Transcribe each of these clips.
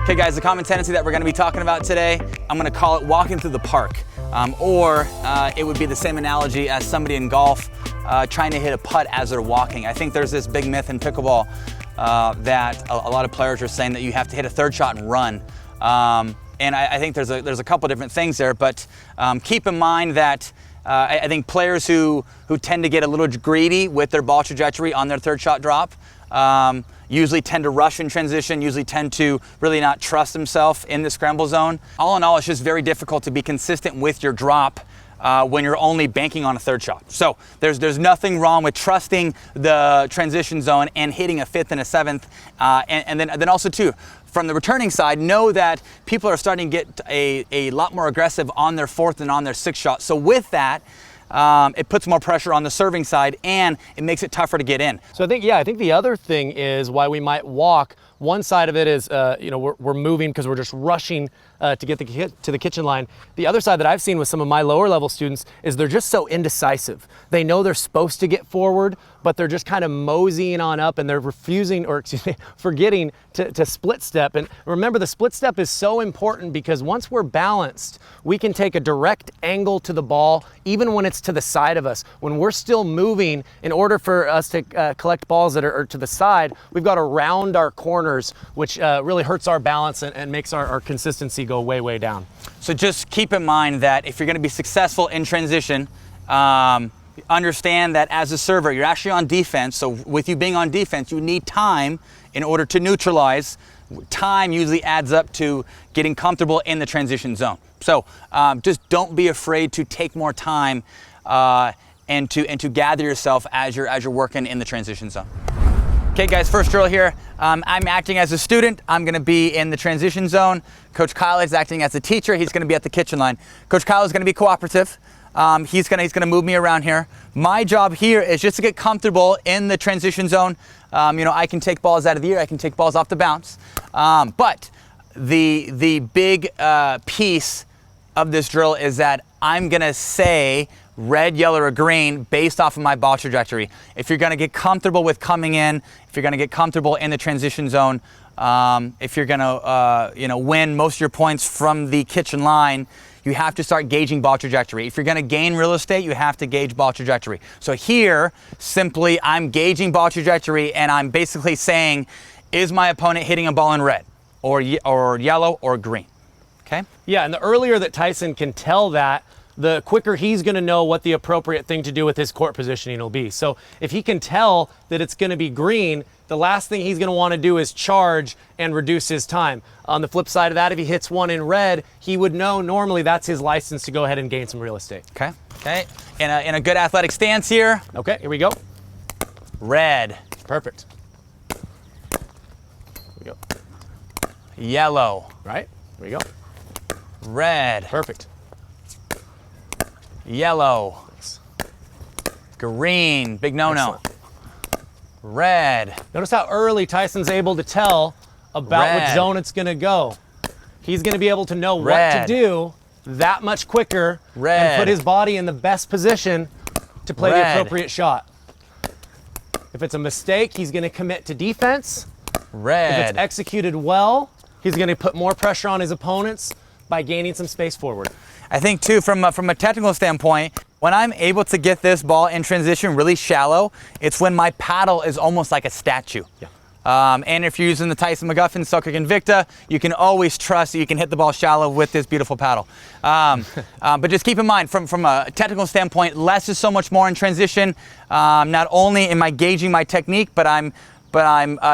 Okay guys, the common tendency that we're gonna be talking about today, I'm gonna call it walking through the park. Or it would be the same analogy as somebody in golf trying to hit a putt as they're walking. I think there's this big myth in pickleball that a lot of players are saying that you have to hit a third shot and run. And I think there's a couple different things there, but keep in mind that I think players who tend to get a little greedy with their ball trajectory on their third shot drop usually tend to rush in transition, usually tend to really not trust themselves in the scramble zone. All in all, it's just very difficult to be consistent with your drop when you're only banking on a third shot. So there's nothing wrong with trusting the transition zone and hitting a fifth and a seventh. And then also too, from the returning side, know that people are starting to get a lot more aggressive on their fourth and on their sixth shot. So with that, it puts more pressure on the serving side and it makes it tougher to get in. So I think the other thing is why we might walk. One side of it is, we're moving because we're just rushing to get to the kitchen line. The other side that I've seen with some of my lower level students is they're just so indecisive. They know they're supposed to get forward, but they're just kind of moseying on up and they're forgetting to split step. And remember, the split step is so important because once we're balanced, we can take a direct angle to the ball, even when it's to the side of us. When we're still moving, in order for us to collect balls that are to the side, we've got to round our corners, which really hurts our balance and makes our consistency go way, way down. So just keep in mind that if you're going to be successful in transition, understand that as a server, you're actually on defense. So with you being on defense, you need time in order to neutralize. Time usually adds up to getting comfortable in the transition zone. So just don't be afraid to take more time and to gather yourself as you're working in the transition zone. Okay guys, first drill here. I'm acting as a student. I'm gonna be in the transition zone. Coach Kyle is acting as a teacher. He's gonna be at the kitchen line. Coach Kyle is gonna be cooperative. He's gonna move me around here. My job here is just to get comfortable in the transition zone. I can take balls out of the air, I can take balls off the bounce. But the big piece of this drill is that I'm gonna say red, yellow, or green based off of my ball trajectory. If you're gonna get comfortable with coming in, if you're gonna get comfortable in the transition zone, if you're gonna win most of your points from the kitchen line, you have to start gauging ball trajectory. If you're gonna gain real estate, you have to gauge ball trajectory. So here, simply, I'm gauging ball trajectory and I'm basically saying, is my opponent hitting a ball in red or yellow or green, okay? Yeah, and the earlier that Tyson can tell that, the quicker he's gonna know what the appropriate thing to do with his court positioning will be. So if he can tell that it's gonna be green, the last thing he's gonna wanna do is charge and reduce his time. On the flip side of that, if he hits one in red, he would know normally that's his license to go ahead and gain some real estate. Okay. In a good athletic stance here. Okay, here we go. Red. Perfect. Here we go. Yellow. Right, here we go. Red. Perfect. Yellow. Nice. Green, big no-no. Red. Notice how early Tyson's able to tell about which zone it's gonna go. He's gonna be able to know what to do that much quicker and put his body in the best position to play the appropriate shot. If it's a mistake, he's gonna commit to defense. Red. If it's executed well, he's gonna put more pressure on his opponents by gaining some space forward. I think too, from a technical standpoint, when I'm able to get this ball in transition really shallow, it's when my paddle is almost like a statue. Yeah. And if you're using the Tyson McGuffin, Sucker Invicta, you can always trust that you can hit the ball shallow with this beautiful paddle. But just keep in mind, from a technical standpoint, less is so much more in transition. Not only am I gauging my technique, but I'm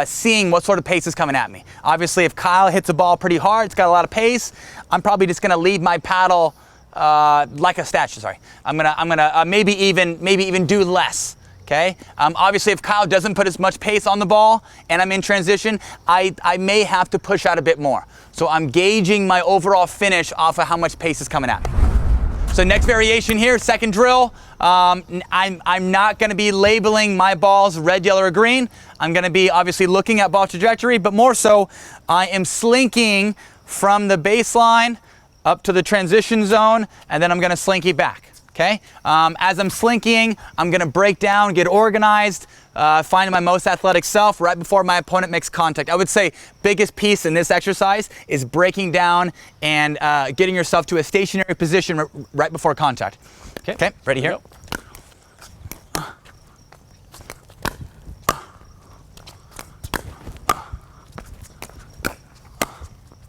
seeing what sort of pace is coming at me. Obviously, if Kyle hits a ball pretty hard, it's got a lot of pace, I'm probably just gonna leave my paddle like a statue, sorry. I'm gonna maybe even do less. Okay. Obviously, if Kyle doesn't put as much pace on the ball and I'm in transition, I may have to push out a bit more. So I'm gauging my overall finish off of how much pace is coming at me. So next variation here, second drill. I'm not going to be labeling my balls red, yellow, or green. I'm going to be obviously looking at ball trajectory, but more so, I am slinking from the baseline up to the transition zone, and then I'm going to slinky back. Okay, as I'm slinkying, I'm gonna break down, get organized, find my most athletic self right before my opponent makes contact. I would say biggest piece in this exercise is breaking down and getting yourself to a stationary position right before contact. Okay, ready here?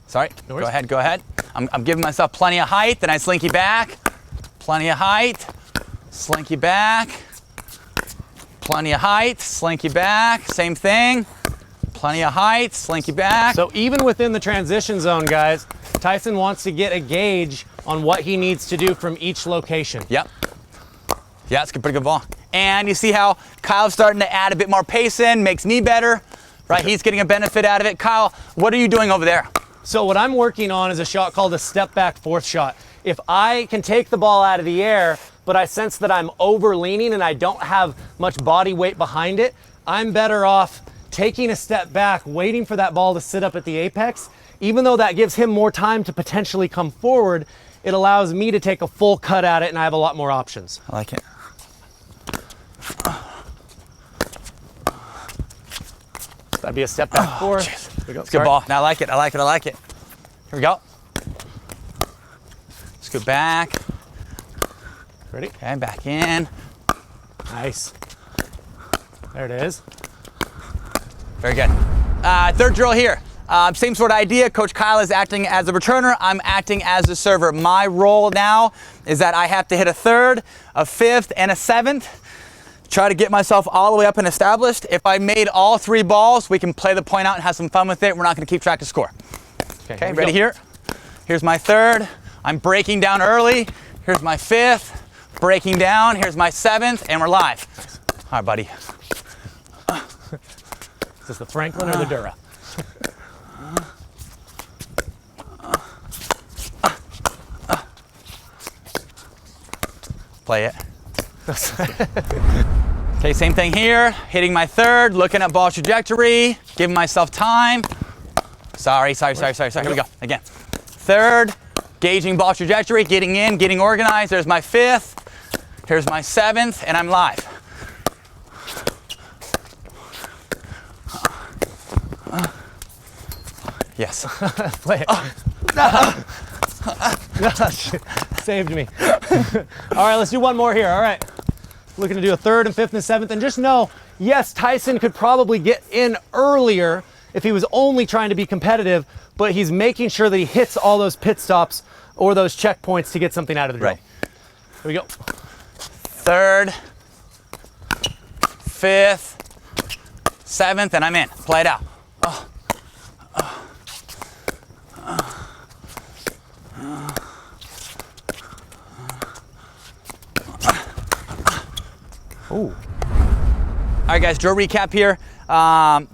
Sorry, No go worries. go ahead. I'm giving myself plenty of height, then I slinky back. Plenty of height, slinky back. Plenty of height, slinky back. Same thing. Plenty of height, slinky back. So even within the transition zone, guys, Tyson wants to get a gauge on what he needs to do from each location. Yep. Yeah, it's a pretty good ball. And you see how Kyle's starting to add a bit more pace in, makes me better, right? He's getting a benefit out of it. Kyle, what are you doing over there? So what I'm working on is a shot called a step back fourth shot. If I can take the ball out of the air, but I sense that I'm over leaning and I don't have much body weight behind it, I'm better off taking a step back, waiting for that ball to sit up at the apex. Even though that gives him more time to potentially come forward, it allows me to take a full cut at it and I have a lot more options. I like it. That'd be a step back four. It's a good ball. Now I like it, I like it, I like it. Here we go. Let's go back. Ready? Okay, back in. Nice. There it is. Very good. Third drill here. Same sort of idea. Coach Kyle is acting as a returner. I'm acting as a server. My role now is that I have to hit a third, a fifth, and a seventh. Try to get myself all the way up and established. If I made all three balls, we can play the point out and have some fun with it. We're not going to keep track of score. Okay, ready here? Here's my third. I'm breaking down early. Here's my fifth. Breaking down. Here's my seventh, and we're live. All right, buddy. Is this the Franklin or the Dura? Play it. Okay, same thing here. Hitting my third, looking at ball trajectory, giving myself time. Sorry. Here we go. Again. Third, gauging ball trajectory, getting in, getting organized. There's my fifth. Here's my seventh, and I'm live. Yes. Play it. Saved me. All right, let's do one more here. All right. Looking to do a third and fifth and seventh. And just know, yes, Tyson could probably get in earlier if he was only trying to be competitive, but he's making sure that he hits all those pit stops or those checkpoints to get something out of the drill. Right. Here we go. Third, fifth, seventh, and I'm in. Play it out. Ooh. All right, guys, drill recap here.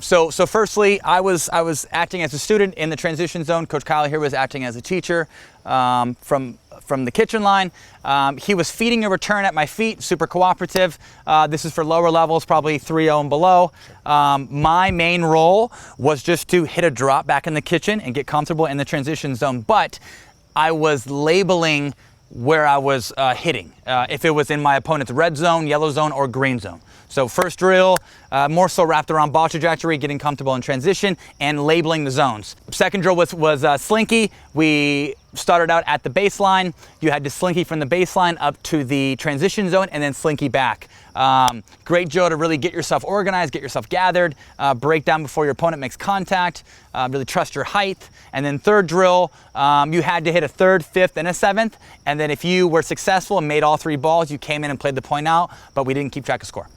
So firstly, I was acting as a student in the transition zone. Coach Kyle here was acting as a teacher from the kitchen line. He was feeding a return at my feet, super cooperative. This is for lower levels, probably 3-0 and below. My main role was just to hit a drop back in the kitchen and get comfortable in the transition zone, but I was labeling where I was hitting, if it was in my opponent's red zone, yellow zone, or green zone. So first drill, more so wrapped around ball trajectory, getting comfortable in transition, and labeling the zones. Second drill was slinky. We started out at the baseline. You had to slinky from the baseline up to the transition zone and then slinky back. Great drill to really get yourself organized, get yourself gathered, break down before your opponent makes contact, really trust your height. And then third drill, you had to hit a third, fifth, and a seventh. And then if you were successful and made all three balls, you came in and played the point out, but we didn't keep track of score.